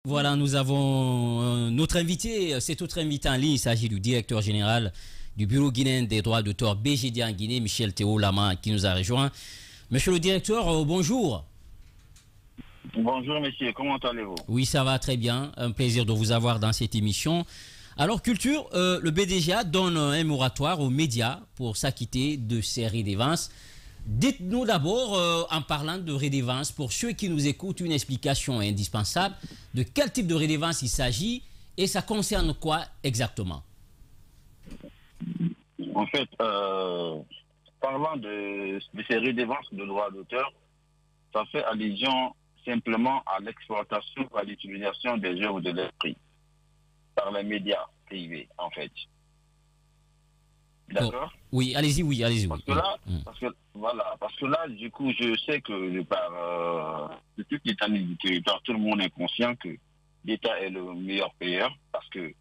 Voilà, nous avons notre invité, cet autre invité en ligne, il s'agit du directeur général du Bureau guinéen des droits d'auteur BGD en Guinée, Michel Théo Lama, qui nous a rejoint. Monsieur le directeur, bonjour. Bonjour monsieur, comment allez-vous? Oui, ça va très bien, un plaisir de vous avoir dans cette émission. Alors, Culture, le BDGA donne un moratoire aux médias pour s'acquitter de ces redevances. Dites-nous d'abord, en parlant de redevance, pour ceux qui nous écoutent, une explication indispensable de quel type de redevance il s'agit et ça concerne quoi exactement? En fait, parlant de ces redevances de droits d'auteur, ça fait allusion simplement à l'exploitation, à l'utilisation des œuvres de l'esprit par les médias privés, en fait. D'accord? Oui, allez-y, oui, allez-y. Parce que là, parce que là, du coup, je sais que de toute l'étendue du territoire, tout le monde est conscient que l'État est le meilleur payeur parce que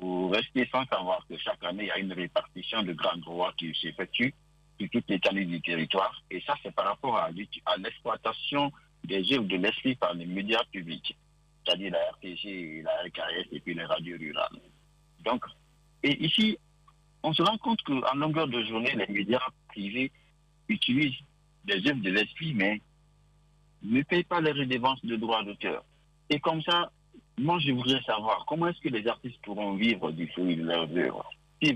vous restez sans savoir que chaque année, il y a une répartition de grands droits qui s'effectue sur toute l'étendue du territoire. Et ça, c'est par rapport à l'exploitation des œuvres de l'esprit par les médias publics, c'est-à-dire la RTG, la RKS et puis les radios rurales. Donc, et ici, on se rend compte qu'en longueur de journée, les médias privés utilisent des œuvres de l'esprit, mais ne payent pas les redevances de droits d'auteur. Et comme ça, moi, je voudrais savoir comment est-ce que les artistes pourront vivre du fruit de leurs œuvres. Si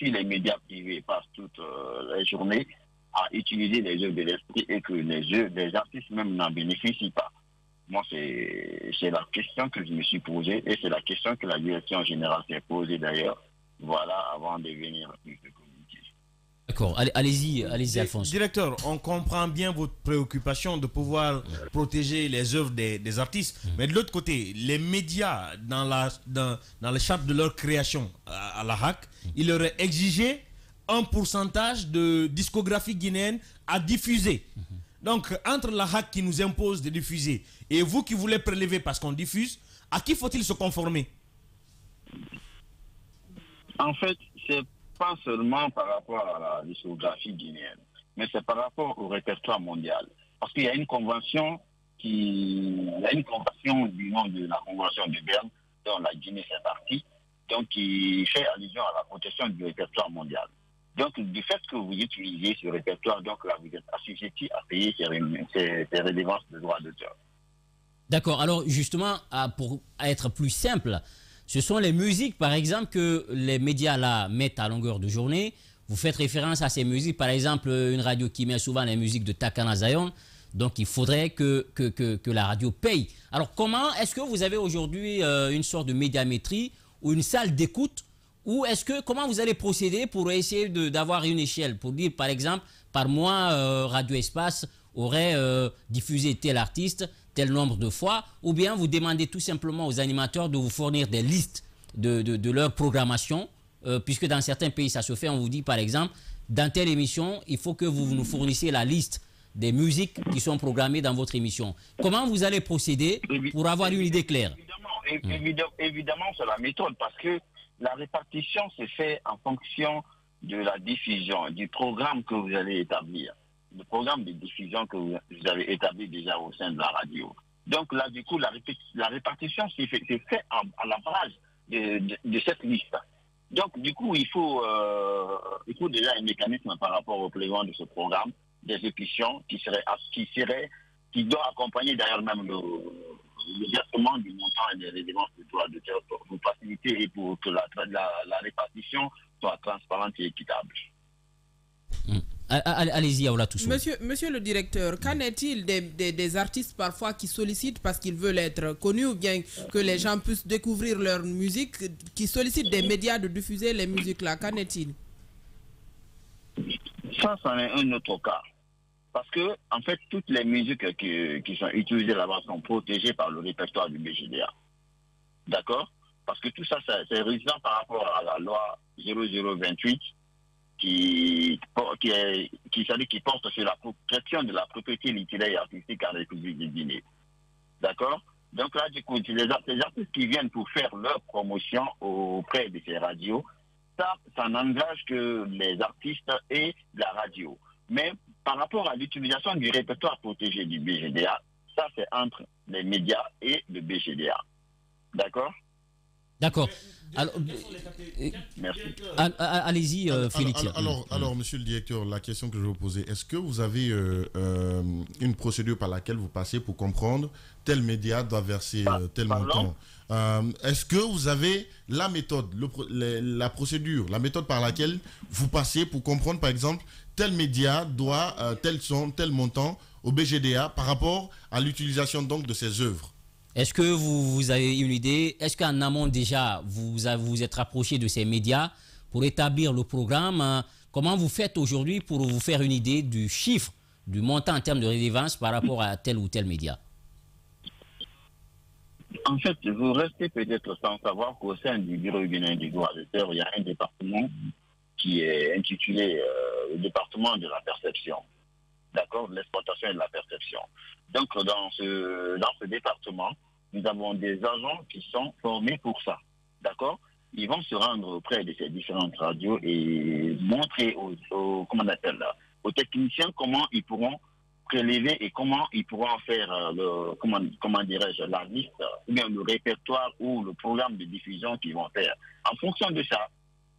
les médias privés passent toute la journée à utiliser les œuvres de l'esprit et que les artistes même n'en bénéficient pas. Moi, c'est la question que je me suis posée et c'est la question que la direction générale s'est posée d'ailleurs. Voilà, avant de venir plus de communiquer. D'accord, allez-y, Alphonse. Directeur, on comprend bien votre préoccupation de pouvoir protéger les œuvres des artistes, mais de l'autre côté, les médias, dans le cadre de leur création à la HAC, il leur est exigé un pourcentage de discographie guinéenne à diffuser. Donc, entre la HAC qui nous impose de diffuser et vous qui voulez prélever parce qu'on diffuse, à qui faut-il se conformer? En fait, c'est pas seulement par rapport à la discographie guinéenne, mais c'est par rapport au répertoire mondial. Parce qu'il y a une convention du nom de la Convention de Berne, dont la Guinée fait partie, donc qui fait allusion à la protection du répertoire mondial. Donc, du fait que vous utilisez ce répertoire, donc là, vous êtes assujetti à payer ces redevances de droits d'auteur. D'accord, alors justement, pour être plus simple, ce sont les musiques, par exemple, que les médias là mettent à longueur de journée. Vous faites référence à ces musiques, par exemple, une radio qui met souvent les musiques de Takana Zion. Donc, il faudrait que la radio paye. Alors, comment est-ce que vous avez aujourd'hui une sorte de médiamétrie ou une salle d'écoute? Ou comment vous allez procéder pour essayer d'avoir une échelle? Pour dire, par exemple, par mois, Radio Espace aurait diffusé tel artiste tel nombre de fois, ou bien vous demandez tout simplement aux animateurs de vous fournir des listes de leur programmation, puisque dans certains pays ça se fait, on vous dit par exemple, dans telle émission, il faut que vous nous fournissiez la liste des musiques qui sont programmées dans votre émission. Comment vous allez procéder pour avoir une idée claire? Évidemment, c'est la méthode, parce que la répartition se fait en fonction de la diffusion, du programme que vous allez établir. Le programme de diffusion que vous avez établi déjà au sein de la radio. Donc là, du coup, la répartition c'est fait à la base de cette liste. Donc, du coup, il faut déjà un mécanisme par rapport au paiement de ce programme, des émissions qui doit accompagner d'ailleurs même le versement du montant et des redevances de droits d'auteur pour faciliter et pour que la répartition soit transparente et équitable. Allez-y, Aoula Toussou. Monsieur le directeur, qu'en est-il des artistes parfois qui sollicitent parce qu'ils veulent être connus ou bien que les gens puissent découvrir leur musique, qui sollicitent des médias de diffuser les musiques-là? Qu'en est-il? Ça, c'en est un autre cas. Parce que, en fait, toutes les musiques qui sont utilisées là-bas sont protégées par le répertoire du BGDA. D'accord? Parce que tout ça, c'est résident par rapport à la loi 0028 qui porte sur la protection de la propriété littéraire et artistique en République de Guinée. D'accord? Donc là, du coup, les artistes qui viennent pour faire leur promotion auprès de ces radios, ça n'engage que les artistes et la radio. Mais par rapport à l'utilisation du répertoire protégé du BGDA, ça c'est entre les médias et le BGDA. D'accord? D'accord. Alors, Merci. allez-y, Félix. Alors, monsieur le directeur, la question que je vais vous poser, est-ce que vous avez une procédure par laquelle vous passez pour comprendre tel média doit verser tel montant? Est-ce que vous avez la méthode, la procédure, la méthode par laquelle vous passez pour comprendre, par exemple, tel média doit tel son, tel montant au BGDA par rapport à l'utilisation donc de ces œuvres? Est-ce que vous avez une idée? Est-ce qu'en amont déjà, vous êtes rapproché de ces médias pour établir le programme? Comment vous faites aujourd'hui pour vous faire une idée du chiffre, du montant en termes de redevance par rapport à tel ou tel média? En fait, vous restez peut-être sans savoir qu'au sein du Bureau guinéen du droit d'auteur, il y a un département qui est intitulé le département de la perception. D'accord, de l'exploitation et de la perception. Donc, dans ce département, nous avons des agents qui sont formés pour ça. D'accord? Ils vont se rendre auprès de ces différentes radios et montrer aux techniciens comment ils pourront prélever et comment ils pourront faire comment dirais-je, la liste, ou bien le répertoire ou le programme de diffusion qu'ils vont faire. En fonction de ça,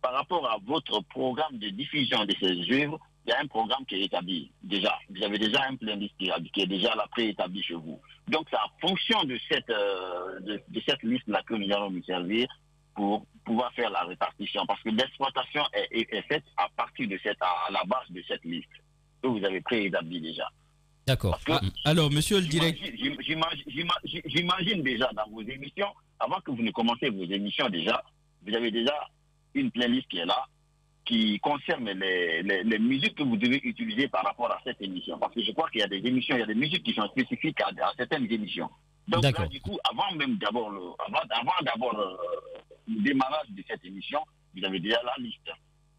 par rapport à votre programme de diffusion de ces œuvres, il y a un programme qui est établi déjà. Vous avez déjà un playlist qui est déjà là préétabli chez vous. Donc c'est en fonction de cette liste-là que nous allons nous servir pour pouvoir faire la répartition. Parce que l'exploitation est faite à partir de à la base de cette liste que vous avez préétabli déjà. D'accord. Alors, monsieur le directeur... J'imagine déjà dans vos émissions, avant que vous ne commenciez vos émissions déjà, vous avez déjà une playlist qui est là, qui concerne les musiques que vous devez utiliser par rapport à cette émission. Parce que je crois qu'il y a des émissions, il y a des musiques qui sont spécifiques à certaines émissions. Donc là, du coup, avant d'abord le démarrage de cette émission, vous avez déjà la liste.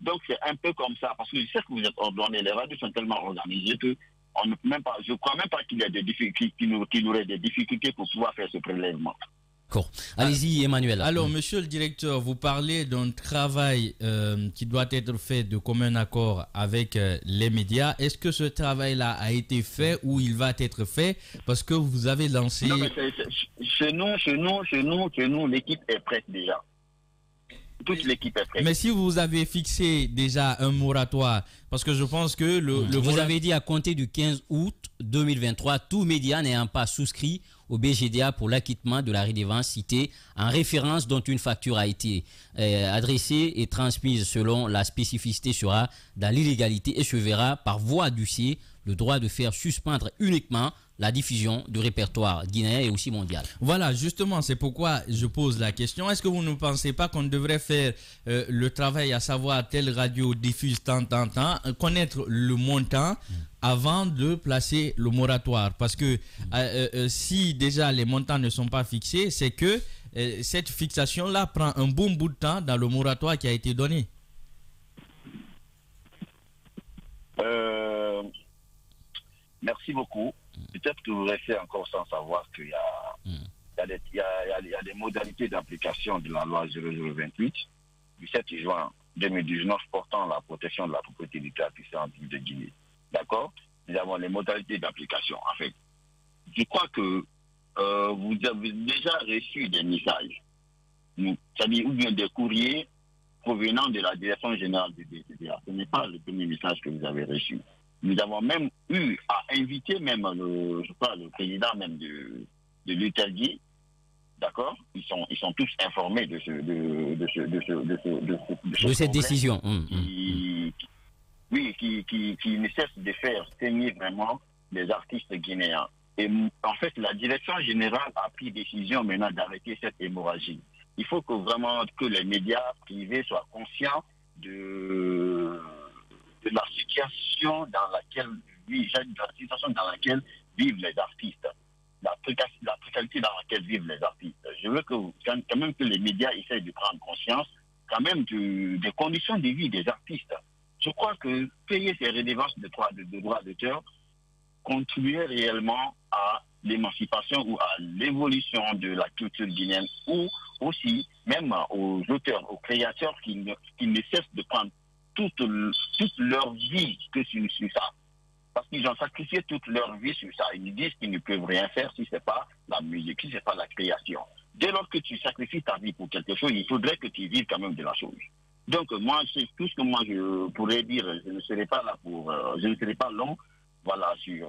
Donc c'est un peu comme ça, parce que je sais que vous êtes ordonné, les radios sont tellement organisées que on ne peut même pas, je ne crois même pas qu'il y a des difficultés, qu'il aurait des difficultés pour pouvoir faire ce prélèvement. Allez-y, Emmanuel. Alors, monsieur le directeur, vous parlez d'un travail qui doit être fait de commun accord avec les médias. Est-ce que ce travail-là a été fait ou il va être fait? Parce que vous avez lancé... Non, mais chez nous, l'équipe est prête déjà. Toute l'équipe est prête. Mais si vous avez fixé déjà un moratoire, parce que je pense que vous avez dit à compter du 15 août 2023, tout média n'ayant pas souscrit au BGDA pour l'acquittement de la redevance citée en référence dont une facture a été adressée et transmise selon la spécificité sera dans l'illégalité et se verra par voie d'huissier le droit de faire suspendre uniquement la diffusion du répertoire guinéen et aussi mondial. Voilà, justement, c'est pourquoi je pose la question. Est-ce que vous ne pensez pas qu'on devrait faire le travail, à savoir telle radio diffuse tant, connaître le montant avant de placer le moratoire? Parce que si déjà les montants ne sont pas fixés, c'est que cette fixation-là prend un bon bout de temps dans le moratoire qui a été donné. Merci beaucoup. Peut-être que vous restez encore sans savoir qu'il y a des modalités d'application de la loi 0028 du 7 juin 2019 portant la protection de la propriété du territoire de Guinée. D'accord? Nous avons les modalités d'application. En fait, je crois que vous avez déjà reçu des messages, c'est-à-dire ou bien des courriers provenant de la direction générale du BCDA. Ce n'est pas le premier message que vous avez reçu. Nous avons même eu à inviter même le président même de l'UTELGI, d'accord? Ils sont tous informés de cette décision. Qui ne cesse de faire saigner vraiment les artistes guinéens. Et en fait, la direction générale a pris décision maintenant d'arrêter cette hémorragie. Il faut que vraiment que les médias privés soient conscients de la situation dans laquelle vivent les artistes, la précarité dans laquelle vivent les artistes. Je veux que quand même que les médias essayent de prendre conscience quand même des conditions de vie des artistes. Je crois que payer ces redevances de droits d'auteur contribuer réellement à l'émancipation ou à l'évolution de la culture guinéenne, ou aussi même aux auteurs, aux créateurs qui ne cessent de prendre toute leur vie que sur ça. Parce qu'ils ont sacrifié toute leur vie sur ça. Ils disent qu'ils ne peuvent rien faire si ce n'est pas la musique, si ce n'est pas la création. dès lors que tu sacrifies ta vie pour quelque chose, il faudrait que tu vives quand même de la chose. Donc, moi, c'est tout ce que moi je pourrais dire. Je ne serai pas là je ne serai pas long, voilà, sur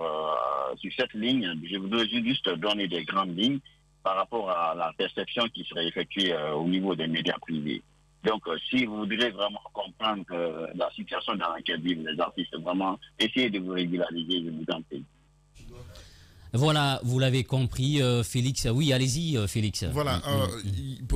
cette ligne. Je voudrais juste donner des grandes lignes par rapport à la perception qui serait effectuée au niveau des médias privés. Donc, si vous voudrez vraiment comprendre la situation dans laquelle vivent les artistes, vraiment, essayez de vous régulariser, je vous en prie. Voilà, vous l'avez compris, Félix. Oui, allez-y, Félix. Voilà,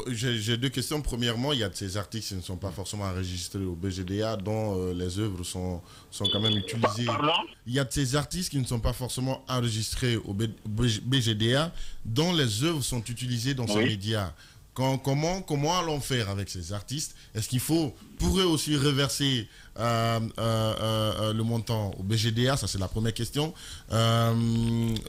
j'ai deux questions. Premièrement, il y a de ces artistes qui ne sont pas forcément enregistrés au BGDA, dont les œuvres sont quand même utilisées. Pardon ? Il y a de ces artistes qui ne sont pas forcément enregistrés au BGDA, dont les œuvres sont utilisées dans ces médias. Comment allons faire avec ces artistes? Est-ce qu'il pourrait aussi reverser le montant au BGDA? Ça, c'est la première question.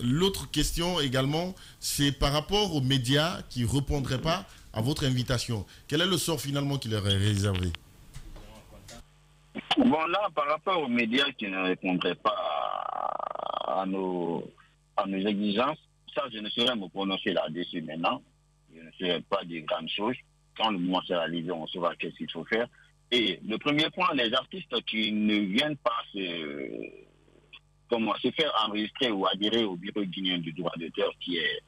L'autre question également, c'est par rapport aux médias qui ne répondraient pas à votre invitation. Quel est le sort finalement qui leur est réservé? Bon, là, par rapport aux médias qui ne répondraient pas à nos exigences, ça, je ne saurais me prononcer là-dessus maintenant. Je ne sais pas des grandes choses. Quand le moment sera arrivé, on saura qu'est-ce qu'il faut faire. Et le premier point, les artistes qui ne viennent pas se faire enregistrer ou adhérer au Bureau guinéen du droit d'auteur, qui est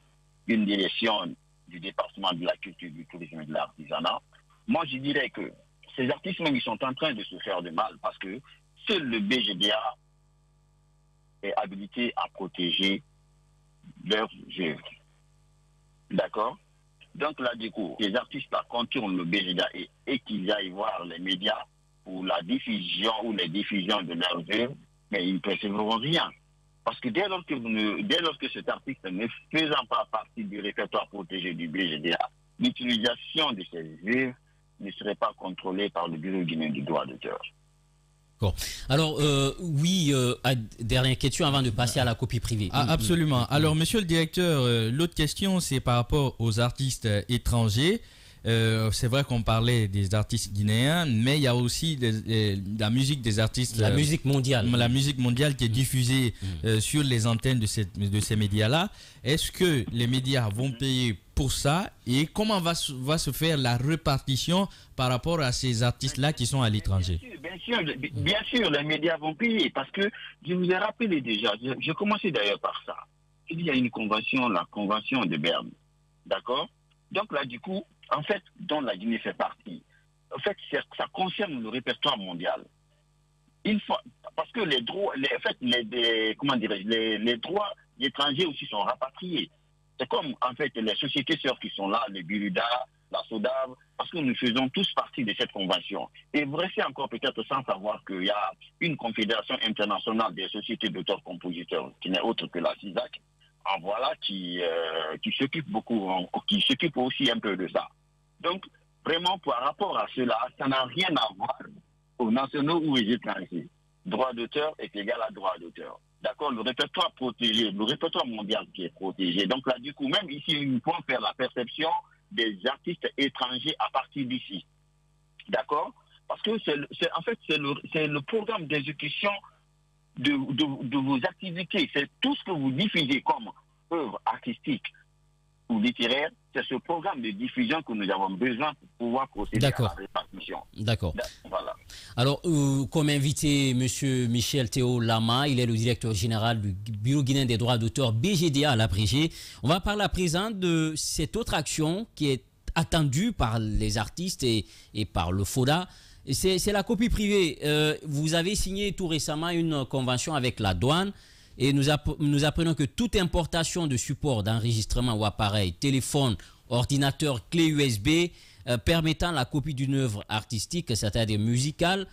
une direction du département de la culture, du tourisme et de l'artisanat, moi je dirais que ces artistes même, ils sont en train de se faire de mal parce que seul le BGDA est habilité à protéger leurs œuvres. D'accord? Donc là, du coup, les artistes contournent le BGDA et qu'ils aillent voir les médias pour la diffusion ou les diffusions de leurs œuvres, mais ils ne percevront rien. Parce que dès lors que cet artiste ne faisant pas partie du répertoire protégé du BGDA, l'utilisation de ces œuvres ne serait pas contrôlée par le Bureau guinéen du droit d'auteur. Bon. Alors, dernière question avant de passer à la copie privée. Ah, absolument. Alors, monsieur le directeur, l'autre question, c'est par rapport aux artistes étrangers. C'est vrai qu'on parlait des artistes guinéens, mais il y a aussi la musique des artistes. La musique mondiale. La musique mondiale qui est diffusée sur les antennes de ces médias-là. Est-ce que les médias vont payer pour ça et comment va se faire la répartition par rapport à ces artistes-là qui sont à l'étranger? Bien sûr, les médias vont payer parce que je vous ai rappelé déjà, j'ai commencé d'ailleurs par ça. Il y a une convention, la convention de Berne. D'accord? Donc là, du coup, en fait, dont la Guinée fait partie, en fait, ça concerne le répertoire mondial. Parce que les droits, les droits étrangers aussi sont rapatriés. C'est comme, en fait, les sociétés sœurs qui sont là, les Biruda, la SODAV, parce que nous faisons tous partie de cette convention. Et vous restez encore peut-être sans savoir qu'il y a une confédération internationale des sociétés d'auteurs-compositeurs, qui n'est autre que la CISAC, en voilà, qui s'occupe qui s'occupe aussi un peu de ça. Donc, vraiment, par rapport à cela, ça n'a rien à voir aux nationaux ou aux étrangers. Droit d'auteur est égal à droit d'auteur. D'accord? Le répertoire protégé, le répertoire mondial qui est protégé. Donc là, du coup, même ici, nous pouvons faire la perception des artistes étrangers à partir d'ici. D'accord? Parce que c'est le programme d'exécution de vos activités. C'est tout ce que vous diffusez comme œuvre artistique ou littéraire. C'est ce programme de diffusion que nous avons besoin pour pouvoir procéder à la répartition. D'accord. Voilà. Alors, comme invité, M. Michel Théo Lama, il est le directeur général du Bureau guinéen des droits d'auteur, BGDA à l'abrégé. On va parler à présent de cette autre action qui est attendue par les artistes et par le FODA. C'est la copie privée. Vous avez signé tout récemment une convention avec la douane. Et nous apprenons que toute importation de support d'enregistrement ou appareil, téléphone, ordinateur, clé USB, permettant la copie d'une œuvre artistique, c'est-à-dire musicale,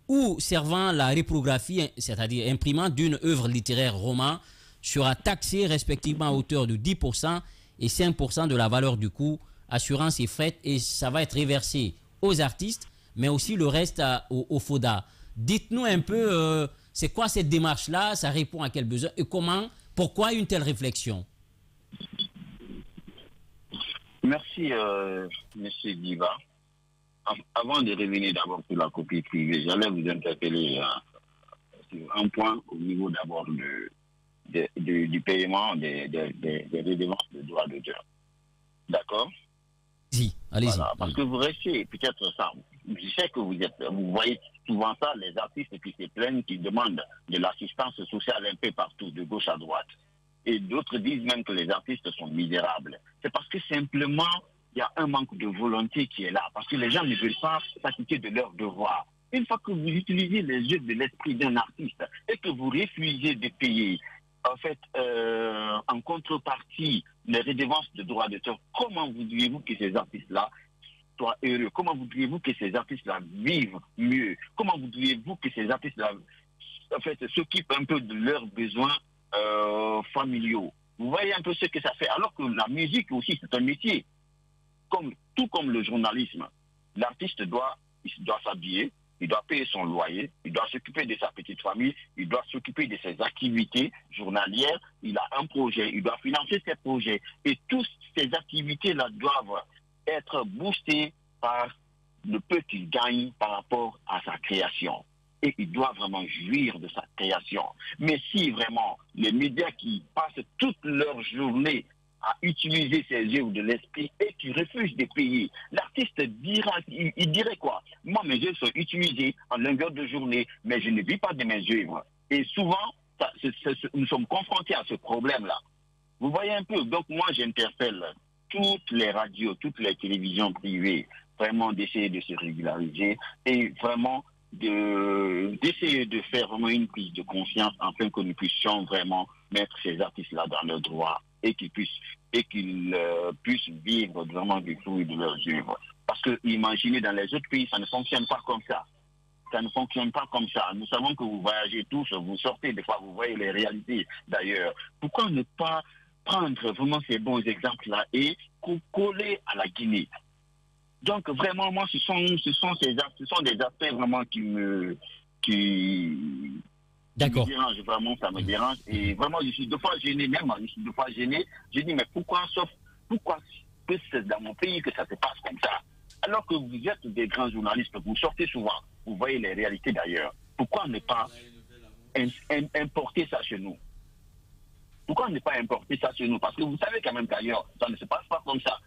ou servant la reprographie, c'est-à-dire imprimant d'une œuvre littéraire roman, sera taxée respectivement à hauteur de 10% et 5% de la valeur du coût, assurance et frais, et ça va être reversé aux artistes, mais aussi le reste au FODA. Dites-nous un peu... c'est quoi cette démarche-là? Ça répond à quel besoin? Et pourquoi une telle réflexion? Merci, M. Diva. Avant de revenir d'abord sur la copie privée, j'allais vous interpeller sur un point au niveau d'abord du paiement des redevances de droits d'auteur. D'accord? Allez-y. Voilà, parce que vous restez, peut-être ça. Je sais que vous voyez souvent ça, les artistes qui se plaignent, qui demandent de l'assistance sociale un peu partout, de gauche à droite. Et d'autres disent même que les artistes sont misérables. C'est parce que simplement, il y a un manque de volonté qui est là. Parce que les gens ne veulent pas s'acquitter de leurs devoirs. Une fois que vous utilisez les yeux de l'esprit d'un artiste et que vous refusez de payer, en fait, en contrepartie, les redevances de droits d'auteur, comment voudriez-vous que ces artistes-là soient heureux? Comment voudriez-vous que ces artistes-là vivent mieux? Comment voudriez-vous que ces artistes-là, en fait, s'occupent un peu de leurs besoins familiaux? Vous voyez un peu ce que ça fait. Alors que la musique aussi, c'est un métier. Tout comme le journalisme. L'artiste doit s'habiller, il doit payer son loyer, il doit s'occuper de sa petite famille, il doit s'occuper de ses activités journalières, il a un projet, il doit financer ses projets. Et toutes ces activités-là doivent être boostées par le peu qu'il gagne par rapport à sa création. Et il doit vraiment jouir de sa création. Mais si vraiment les médias qui passent toute leur journée à utiliser ses œuvres de l'esprit et qui refusent de payer, l'artiste il dirait quoi? Moi, mes œuvres sont utilisées en longueur de journée, mais je ne vis pas de mes œuvres. Et souvent, nous sommes confrontés à ce problème-là. Vous voyez un peu, donc moi j'interpelle toutes les radios, toutes les télévisions privées, vraiment d'essayer de se régulariser et vraiment d'essayer de faire vraiment une prise de conscience afin que nous puissions vraiment mettre ces artistes-là dans leurs droits et qu'ils puissent vivre vraiment du fruit de leurs œuvres. Parce que imaginez, dans les autres pays, ça ne fonctionne pas comme ça. Ça ne fonctionne pas comme ça. Nous savons que vous voyagez tous, vous sortez, des fois vous voyez les réalités d'ailleurs. Pourquoi ne pas prendre vraiment ces bons exemples-là et coller à la Guinée? Donc vraiment, moi, ce sont des aspects vraiment D'accord. Ça me dérange, vraiment, ça me dérange. Et vraiment, je suis deux fois gêné, Je dis, mais pourquoi que c'est dans mon pays que ça se passe comme ça? Alors que vous êtes des grands journalistes, vous sortez souvent, vous voyez les réalités d'ailleurs. Pourquoi ne pas importer ça chez nous? Pourquoi ne pas importer ça chez nous? Parce que vous savez quand même qu'ailleurs, ça ne se passe pas comme ça.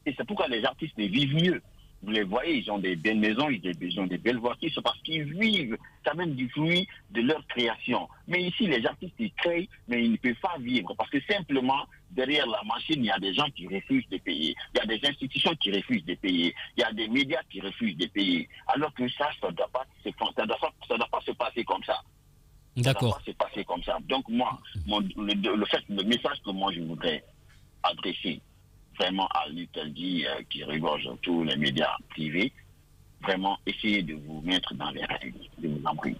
Et c'est pourquoi les artistes vivent mieux. Vous les voyez, ils ont des belles maisons, ils ont des belles voitures, c'est parce qu'ils vivent quand même du fruit de leur création. Mais ici, les artistes, ils créent, mais ils ne peuvent pas vivre. Parce que simplement, derrière la machine, il y a des gens qui refusent de payer. Il y a des institutions qui refusent de payer. Il y a des médias qui refusent de payer. Alors que ça ne doit pas se passer comme ça. D'accord. Ça ne doit pas se passer comme ça. Donc moi, le message que moi je voudrais adresser vraiment à l'Italie qui regorge tous les médias privés, vraiment essayer de vous mettre dans les règles, de vous en prie.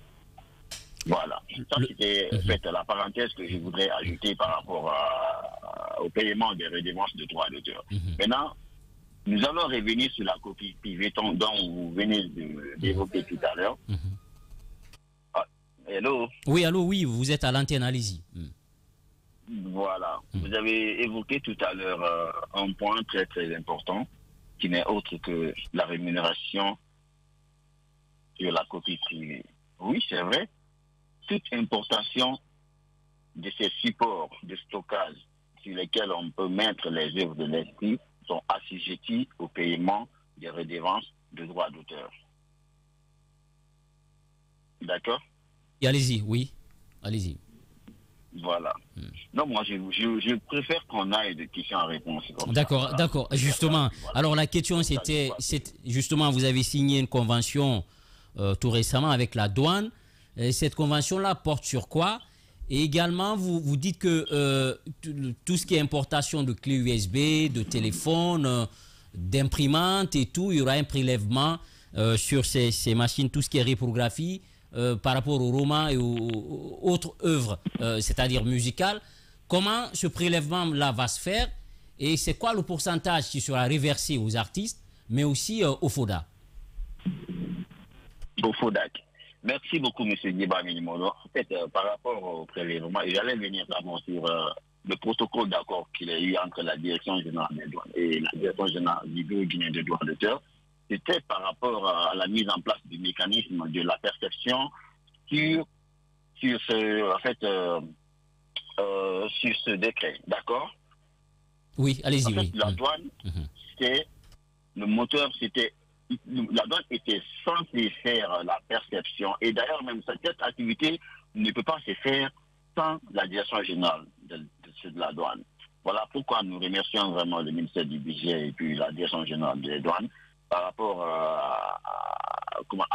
Voilà. Ça, c'était la parenthèse que je voudrais ajouter par rapport au paiement des redevances de droits d'auteur. Maintenant, nous allons revenir sur la copie privée dont vous venez d'évoquer tout à l'heure. Hello? Oui, allô, oui, vous êtes à l'antenne, allez-y. Voilà. Vous avez évoqué tout à l'heure un point très très important qui n'est autre que la rémunération sur la copie privée. Oui, c'est vrai. Toute importation de ces supports de stockage sur lesquels on peut mettre les œuvres de l'esprit sont assujettis au paiement des redevances de droits d'auteur. D'accord? Et allez-y, oui, allez-y. Voilà. Non, moi, je préfère qu'on aille de questions à réponse. D'accord, d'accord. Justement, alors la question c'était, justement, vous avez signé une convention tout récemment avec la douane. Et cette convention-là porte sur quoi? Et également, vous dites que tout ce qui est importation de clés USB, de téléphones, d'imprimantes et tout, il y aura un prélèvement sur ces machines, tout ce qui est reprographie, par rapport aux romans et aux autres œuvres, c'est-à-dire musicales. Comment ce prélèvement-là va se faire et c'est quoi le pourcentage qui sera reversé aux artistes, mais aussi au FODA? Au FODAC. Merci beaucoup, M. Diba Minimono. En fait, par rapport au prélèvement, j'allais venir d'abord sur le protocole d'accord qu'il y a eu entre la Direction générale des douanes et la Direction générale du Bureau guinéen de droits d'auteur. C'était par rapport à la mise en place du mécanisme de la perception sur ce décret. D'accord? Oui, allez-y. En fait, oui. la douane, c'est le moteur, la douane était censée faire la perception. Et d'ailleurs, même cette activité ne peut pas se faire sans la direction générale de la douane. Voilà pourquoi nous remercions vraiment le ministère du Budget et puis la direction générale des douanes par rapport à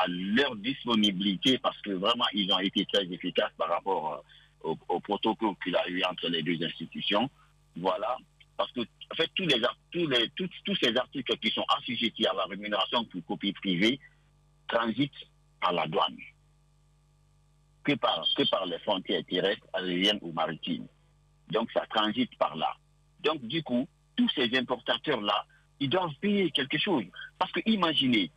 leur disponibilité, parce que vraiment, ils ont été très efficaces par rapport au protocole qu'il a eu entre les deux institutions. Voilà. Parce que, en fait, tous ces articles qui sont assujettis à la rémunération pour copie privée transitent par la douane. Que par les frontières terrestres, aériennes ou maritimes. Donc, ça transite par là. Donc, du coup, tous ces importateurs-là, ils doivent payer quelque chose. Parce que, imaginez,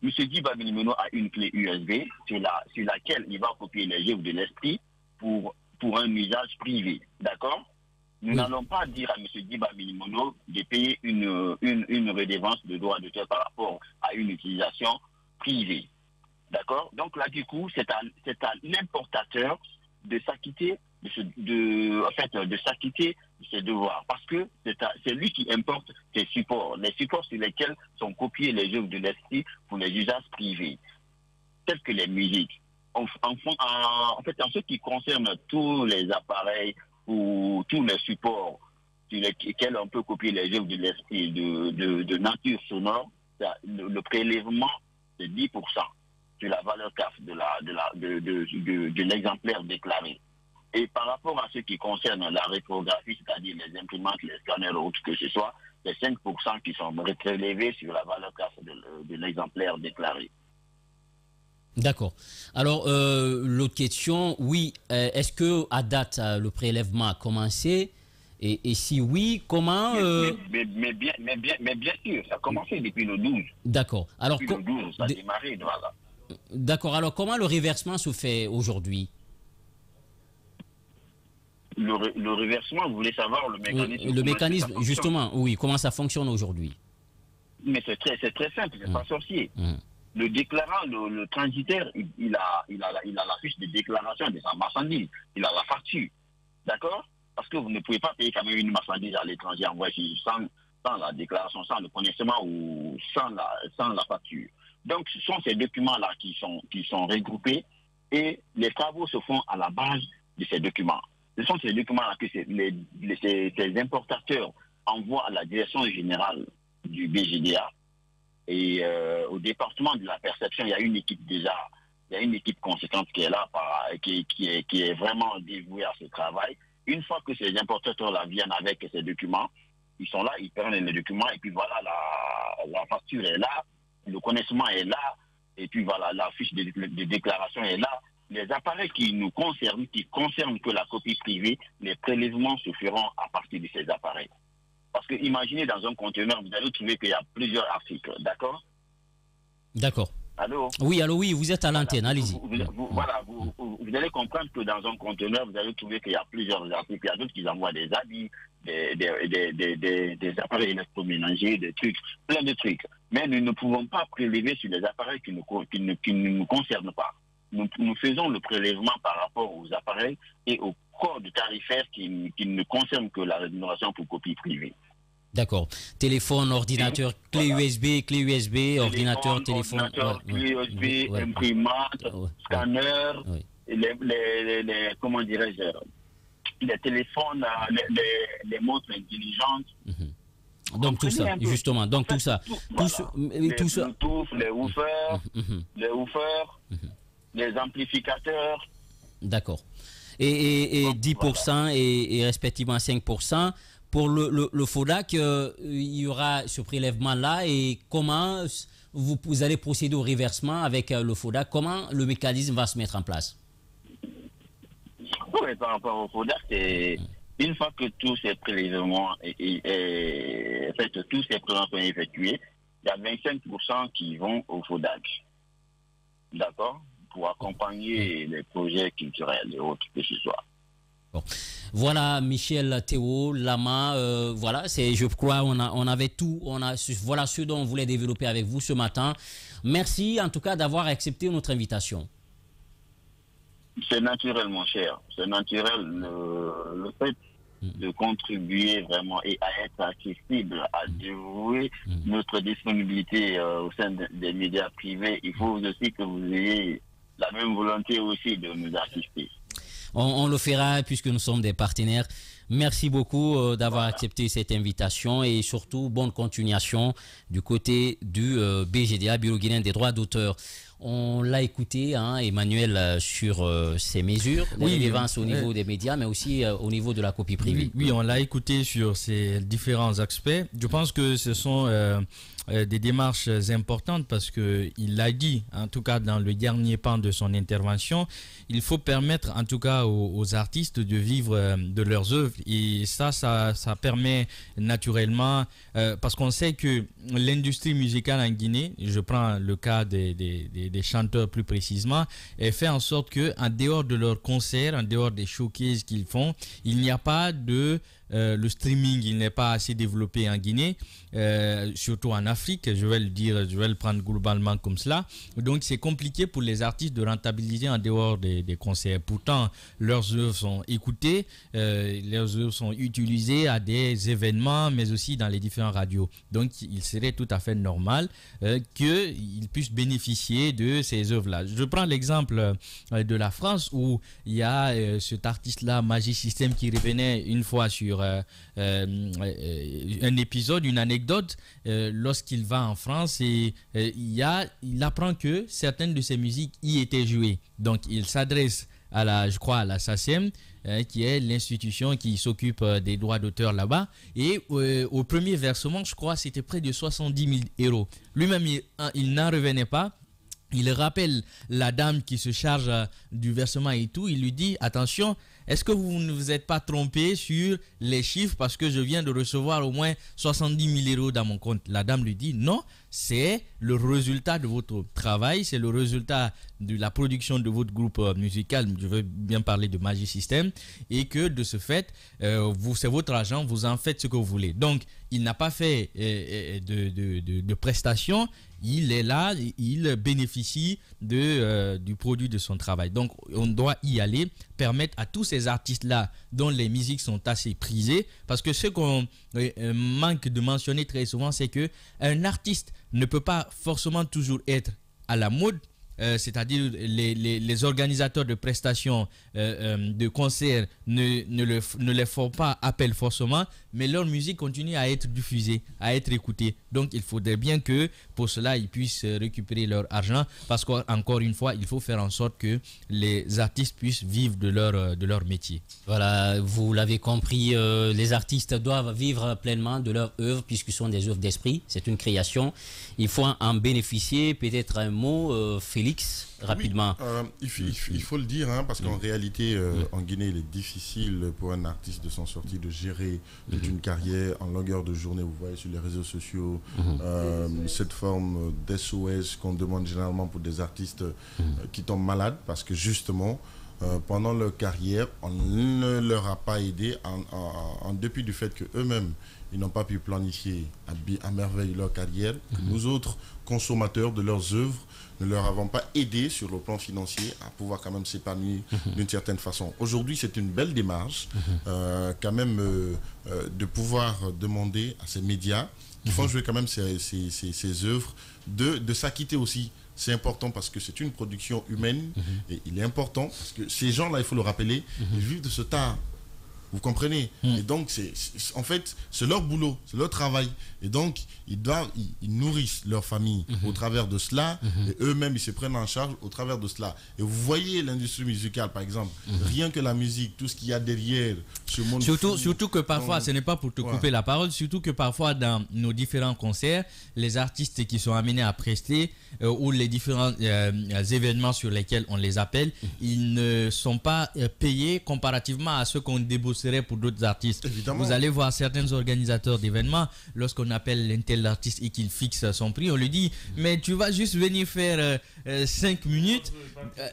M. Diba Minimono a une clé USB sur laquelle il va copier les œuvres de l'esprit pour un usage privé. D'accord? Nous n'allons pas dire à M. Diba Minimono de payer une redevance de droit d'auteur par rapport à une utilisation privée. D'accord? Donc là, du coup, c'est à l'importateur de s'acquitter de s'acquitter de ses devoirs. Parce que c'est lui qui importe ses supports. Les supports sur lesquels sont copiés les œuvres de l'esprit pour les usages privés, tels que les musiques. En fait, en ce qui concerne tous les appareils ou tous les supports sur lesquels on peut copier les œuvres de l'esprit de nature sonore, le prélèvement, c'est 10% sur la valeur CAF de l'exemplaire déclaré. Et par rapport à ce qui concerne la rétrographie, c'est-à-dire les imprimantes, les scanners ou autres que ce soit, c'est 5% qui sont prélevés sur la valeur CAF de l'exemplaire déclaré. D'accord. Alors, l'autre question, oui, est-ce que à date, le prélèvement a commencé? Et si oui, comment mais bien sûr, ça a commencé depuis le 12. D'accord. Alors, depuis le 12, ça a démarré, voilà. D'accord. Alors, comment le reversement se fait aujourd'hui? Le reversement, vous voulez savoir le mécanisme? Oui, le mécanisme, justement, oui, comment ça fonctionne aujourd'hui? Mais c'est très simple, c'est pas sorcier. Le déclarant, le transitaire, il a la fiche de déclaration de sa marchandise, il a la facture. D'accord? Parce que vous ne pouvez pas payer quand même une marchandise à l'étranger envoyée sans la déclaration, sans le connaissement ou sans la facture. Donc, ce sont ces documents-là qui sont regroupés et les travaux se font à la base de ces documents. Ce sont ces documents-là que ces importateurs envoient à la direction générale du BGDA et au département de la perception, il y a une équipe conséquente qui est là, qui est vraiment dévouée à ce travail. Une fois que ces importateurs-là viennent avec ces documents, ils sont là, ils prennent les documents et puis voilà, la facture est là, le connaissement est là, et puis voilà, la fiche de déclaration est là. Les appareils qui nous concernent, qui concernent que la copie privée, les prélèvements se feront à partir de ces appareils. Parce que imaginez dans un conteneur, vous allez trouver qu'il y a plusieurs articles, d'accord? D'accord. Allô? Oui, allô, oui, vous êtes à l'antenne, allez-y. Vous allez comprendre que dans un conteneur, vous allez trouver qu'il y a plusieurs articles. Il y a d'autres qui envoient des habits, des appareils électroménagers, des trucs, plein de trucs. Mais nous ne pouvons pas prélever sur les appareils qui ne nous concernent pas. Nous faisons le prélèvement par rapport aux appareils et au code tarifaire qui ne concerne que la rémunération pour copie privée. D'accord. Téléphone, ordinateur, clé USB, ordinateur, téléphone. Clé USB, imprimante, scanner, comment dirais-je, les téléphones, les montres intelligentes. Donc tout ça, justement, donc tout ça. Les woofers, les amplificateurs. D'accord. Et 10% et respectivement 5%. Pour le FODAC, il y aura ce prélèvement-là et comment vous allez procéder au reversement avec le FODAC? Comment le mécanisme va se mettre en place? Oui, par rapport au FODAC, c'est une fois que tous ces prélèvements sont effectués, il y a 25% qui vont au FODAC. D'accord? Pour accompagner les projets culturels et autres que ce soit. Bon. Voilà, Michel Théo Lama, voilà, je crois on avait tout, voilà ce dont on voulait développer avec vous ce matin. Merci en tout cas d'avoir accepté notre invitation. C'est naturel, mon cher, c'est naturel. Le fait de contribuer vraiment et à être accessible, à dévouer notre disponibilité au sein des médias privés. Il faut aussi que vous ayez la même volonté aussi de nous assister. On le fera puisque nous sommes des partenaires. Merci beaucoup d'avoir accepté cette invitation et surtout bonne continuation du côté du BGDA, Bureau guinéen des droits d'auteur. On l'a écouté, hein, Emmanuel, sur ces mesures, l'élevance au niveau des médias, mais aussi au niveau de la copie privée. Oui, on l'a écouté sur ces différents aspects. Je pense que ce sont des démarches importantes parce qu'il l'a dit, en tout cas dans le dernier pan de son intervention, il faut permettre en tout cas aux artistes de vivre de leurs œuvres. Et ça permet naturellement, parce qu'on sait que l'industrie musicale en Guinée, je prends le cas des chanteurs plus précisément, fait en sorte qu'en dehors de leurs concerts, en dehors des showcases qu'ils font, il n'y a pas de... le streaming, il n'est pas assez développé en Guinée, surtout en Afrique, je vais le prendre globalement comme cela. Donc c'est compliqué pour les artistes de rentabiliser en dehors des concerts. Pourtant, leurs œuvres sont écoutées, leurs œuvres sont utilisées à des événements, mais aussi dans les différentes radios. Donc il serait tout à fait normal qu'ils puissent bénéficier de ces œuvres-là. Je prends l'exemple de la France où il y a cet artiste-là, Magic System, qui revenait une fois sur un épisode, une anecdote, lorsqu'il va en France et il apprend que certaines de ses musiques y étaient jouées. Donc il s'adresse à la SACEM, qui est l'institution qui s'occupe des droits d'auteur là-bas, et au premier versement, je crois, c'était près de 70 000 €. Lui-même, il n'en revenait pas. Il rappelle la dame qui se charge du versement et tout. Il lui dit, attention, est-ce que vous ne vous êtes pas trompé sur les chiffres parce que je viens de recevoir au moins 70 000 € dans mon compte? La dame lui dit, non, c'est le résultat de votre travail, c'est le résultat de la production de votre groupe musical. Je veux bien parler de Magic System. Et que de ce fait, c'est votre argent, vous en faites ce que vous voulez. Donc, il n'a pas fait de prestations. Il est là, il bénéficie du produit de son travail. Donc, on doit y aller, permettre à tous ces artistes-là dont les musiques sont assez prisées, parce que ce qu'on manque de mentionner très souvent, c'est qu'un artiste ne peut pas forcément toujours être à la mode. C'est-à-dire les organisateurs de prestations de concerts ne les font pas appel forcément, mais leur musique continue à être diffusée, à être écoutée. Donc il faudrait bien que pour cela ils puissent récupérer leur argent, parce qu'encore une fois il faut faire en sorte que les artistes puissent vivre de leur métier. Voilà, vous l'avez compris, les artistes doivent vivre pleinement de leur œuvre puisqu'ils sont des œuvres d'esprit, c'est une création. Il faut en bénéficier. Peut-être un mot, Félix, rapidement. Oui, il faut le dire, hein, parce qu'en réalité, en Guinée, il est difficile pour un artiste de s'en sortir, de gérer toute une carrière en longueur de journée. Vous voyez sur les réseaux sociaux cette forme d'SOS qu'on demande généralement pour des artistes qui tombent malades, parce que justement, pendant leur carrière, on ne leur a pas aidé en dépit du fait qu'eux-mêmes, ils n'ont pas pu planifier à merveille leur carrière. Nous autres consommateurs de leurs œuvres ne leur avons pas aidé sur le plan financier à pouvoir quand même s'épanouir d'une certaine façon. Aujourd'hui, c'est une belle démarche quand même de pouvoir demander à ces médias qui font jouer quand même ces œuvres de s'acquitter aussi. C'est important parce que c'est une production humaine et il est important parce que ces gens-là, il faut le rappeler, ils vivent de ce art. Vous comprenez? Et donc, en fait, c'est leur boulot, c'est leur travail. Et donc, ils nourrissent leur famille au travers de cela. Et eux-mêmes, ils se prennent en charge au travers de cela. Et vous voyez l'industrie musicale, par exemple, rien que la musique, tout ce qu'il y a derrière ce monde. Surtout que parfois, ce n'est pas pour te couper la parole, surtout que parfois, dans nos différents concerts, les artistes qui sont amenés à prester ou les différents événements sur lesquels on les appelle, ils ne sont pas payés comparativement à ceux qu'on débourse pour d'autres artistes. Évidemment. Vous allez voir certains organisateurs d'événements, lorsqu'on appelle un tel artiste et qu'il fixe son prix, on lui dit mais tu vas juste venir faire 5 minutes,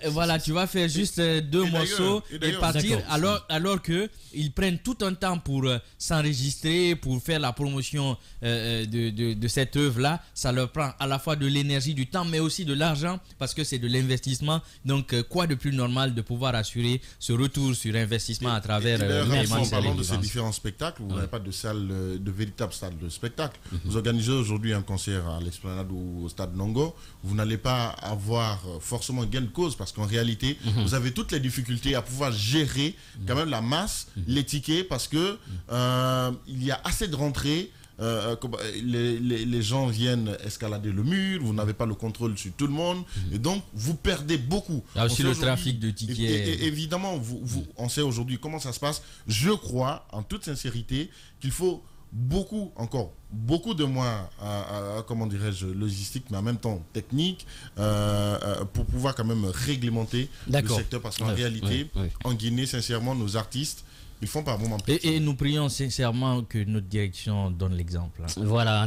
voilà, tu vas faire juste 2 morceaux et partir, alors que ils prennent tout un temps pour s'enregistrer, pour faire la promotion de cette œuvre-là. Ça leur prend à la fois de l'énergie, du temps, mais aussi de l'argent, parce que c'est de l'investissement. Donc quoi de plus normal de pouvoir assurer ce retour sur investissement à travers en c'est parlant de l'évidence. ces différents spectacles, vous n'avez pas de salle, de véritable salle de spectacle. Vous organisez aujourd'hui un concert à l'Esplanade ou au Stade Nongo, vous n'allez pas avoir forcément gain de cause parce qu'en réalité, vous avez toutes les difficultés à pouvoir gérer quand même la masse, les tickets, parce que il y a assez de rentrées. Les gens viennent escalader le mur, vous n'avez pas le contrôle sur tout le monde, et donc vous perdez beaucoup. Il y a aussi le trafic de tickets. Et évidemment, on sait aujourd'hui comment ça se passe. Je crois, en toute sincérité, qu'il faut beaucoup de moins, comment dirais-je, logistique, mais en même temps technique, pour pouvoir quand même réglementer le secteur, parce qu'en réalité, en Guinée, sincèrement, nos artistes, ils font par moment. Et nous prions sincèrement que notre direction donne l'exemple. Voilà.